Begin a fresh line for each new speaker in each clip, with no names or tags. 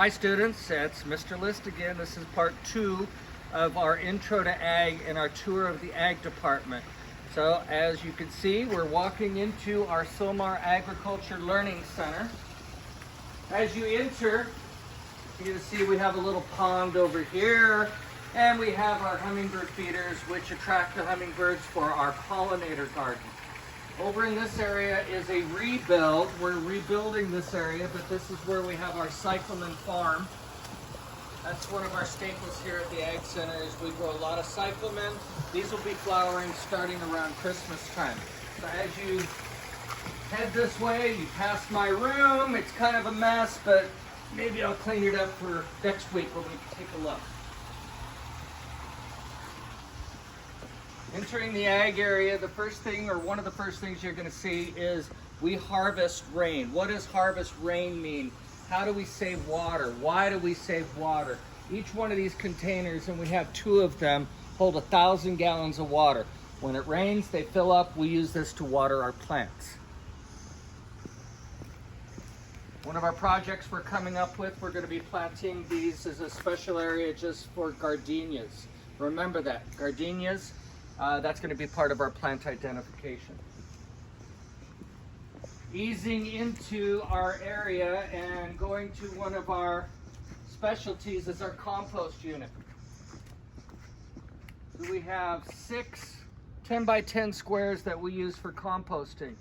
Hi students, it's Mr. List again. This is part 2 of our Intro to Ag and our tour of the Ag department. So as you can see, we're walking into our Sylmar Agriculture Learning Center. As you enter, you can see we have a little pond over here, and we have our hummingbird feeders which attract the hummingbirds for our pollinator garden. Over in this area is a rebuild. We're rebuilding this area, but this is where we have our cyclamen farm. That's one of our staples here at the Ag Center is we grow a lot of cyclamen. These will be flowering starting around Christmas time. So as you head this way, you pass my room. It's kind of a mess, but maybe I'll clean it up for next week when we take a look. Entering the Ag area, the first thing, or one of the first things you're going to see is we harvest rain. What does harvest rain mean? How do we save water? Why do we save water? Each one of these containers, and we have 2 of them, hold 1,000 gallons of water. When it rains, they fill up. We use this to water our plants. One of our projects we're coming up with, we're going to be planting these as a special area just for gardenias. Remember that, gardenias. That's going to be part of our plant identification. Easing into our area and going to one of our specialties is our compost unit. So we have 6 10 by 10 squares that we use for composting.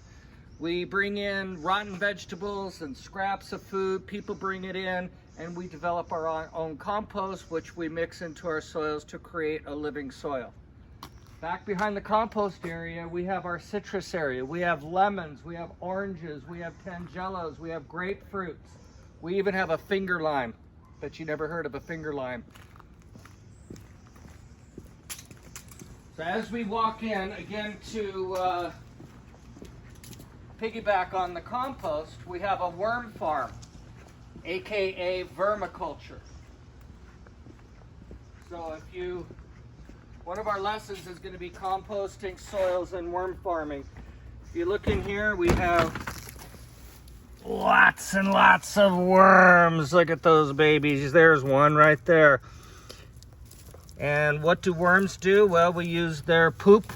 We bring in rotten vegetables and scraps of food, people bring it in, and we develop our own compost, which we mix into our soils to create a living soil. Back behind the compost area, we have our citrus area. We have lemons, we have oranges, we have tangelos, we have grapefruits. We even have a finger lime. Bet you never heard of a finger lime. So as we walk in, again to piggyback on the compost, we have a worm farm, aka vermiculture. So one of our lessons is going to be composting soils and worm farming. If you look in here, we have lots and lots of worms. Look at those babies. There's one right there. And what do worms do? Well, we use their poop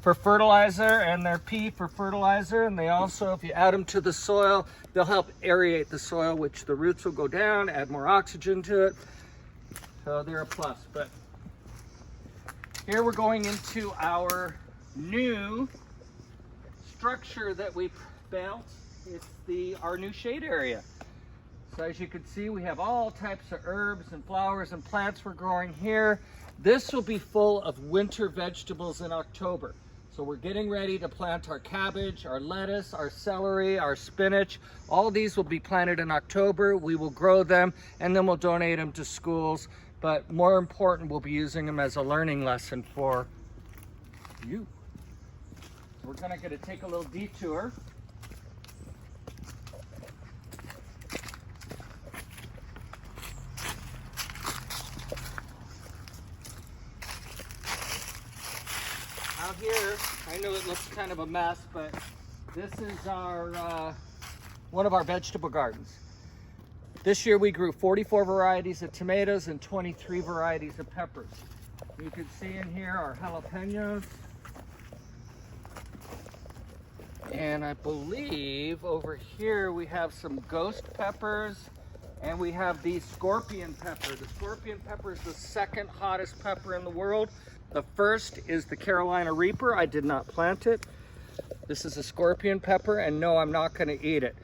for fertilizer and their pee for fertilizer. And they also, if you add them to the soil, they'll help aerate the soil, which the roots will go down, add more oxygen to it. So they're a plus. But here we're going into our new structure that we built. It's our new shade area. So as you can see, we have all types of herbs and flowers and plants we're growing here. This will be full of winter vegetables in October. So we're getting ready to plant our cabbage, our lettuce, our celery, our spinach. All these will be planted in October. We will grow them and then we'll donate them to schools. But more important, we'll be using them as a learning lesson for you. So we're going to take a little detour. Out here, I know it looks kind of a mess, but this is our one of our vegetable gardens. This year we grew 44 varieties of tomatoes and 23 varieties of peppers. You can see in here our jalapenos. And I believe over here we have some ghost peppers and we have the scorpion pepper. The scorpion pepper is the second hottest pepper in the world. The first is the Carolina Reaper. I did not plant it. This is a scorpion pepper, and no, I'm not going to eat it.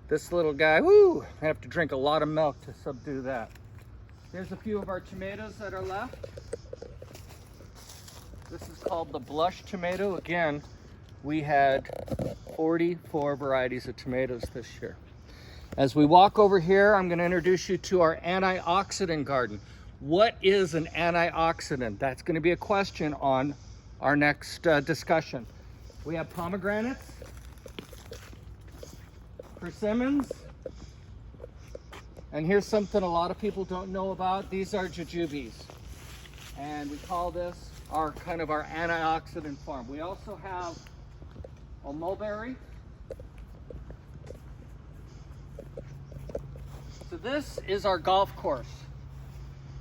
This little guy, whoo, I have to drink a lot of milk to subdue that. Here's a few of our tomatoes that are left. This is called the blush tomato. Again, we had 44 varieties of tomatoes this year. As we walk over here, I'm going to introduce you to our antioxidant garden. What is an antioxidant? That's going to be a question on our next discussion. We have pomegranates, persimmons, and here's something a lot of people don't know about. These are jujubes, and we call this our antioxidant farm. We also have a mulberry. So this is our golf course.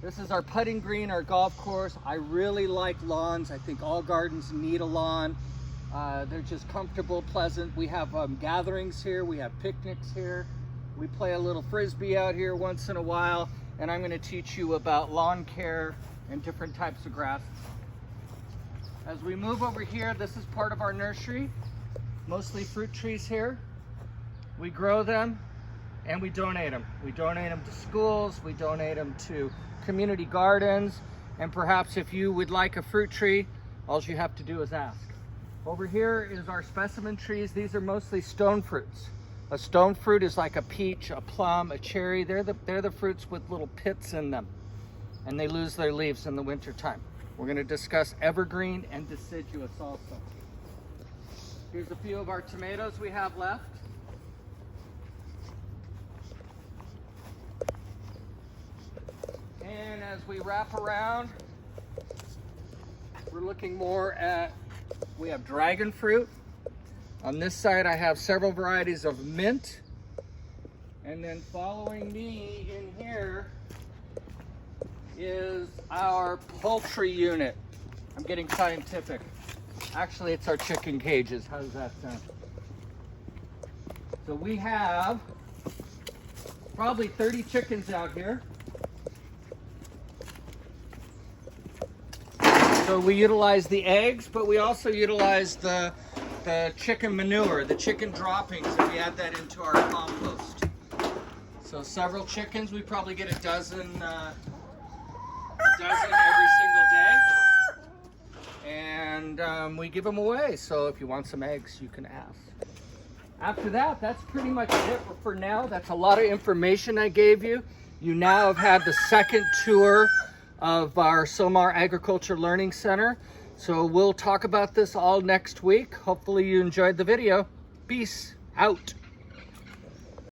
This is our putting green, our golf course. I really like lawns. I think all gardens need a lawn. They're just comfortable, pleasant. We have gatherings here. We have picnics here. We play a little frisbee out here once in a while. And I'm going to teach you about lawn care and different types of grasses. As we move over here, this is part of our nursery. Mostly fruit trees here. We grow them and we donate them. We donate them to schools. We donate them to community gardens. And perhaps if you would like a fruit tree, all you have to do is ask. Over here is our specimen trees. These are mostly stone fruits. A stone fruit is like a peach, a plum, a cherry. They're the fruits with little pits in them, and they lose their leaves in the winter time. We're going to discuss evergreen and deciduous also. Here's a few of our tomatoes we have left. And as we wrap around, we're looking more at, we have dragon fruit. On this side, I have several varieties of mint. And then following me in here is our poultry unit. I'm getting scientific. Actually, it's our chicken cages. How does that sound? So we have probably 30 chickens out here. So we utilize the eggs, but we also utilize the chicken manure, the chicken droppings, and we add that into our compost. So several chickens, we probably get a dozen every single day. And we give them away. So if you want some eggs, you can ask. After that, that's pretty much it for now. That's a lot of information I gave you. You now have had the second tour of our Sylmar Agriculture Learning Center. So we'll talk about this all next week. Hopefully you enjoyed the video. Peace out.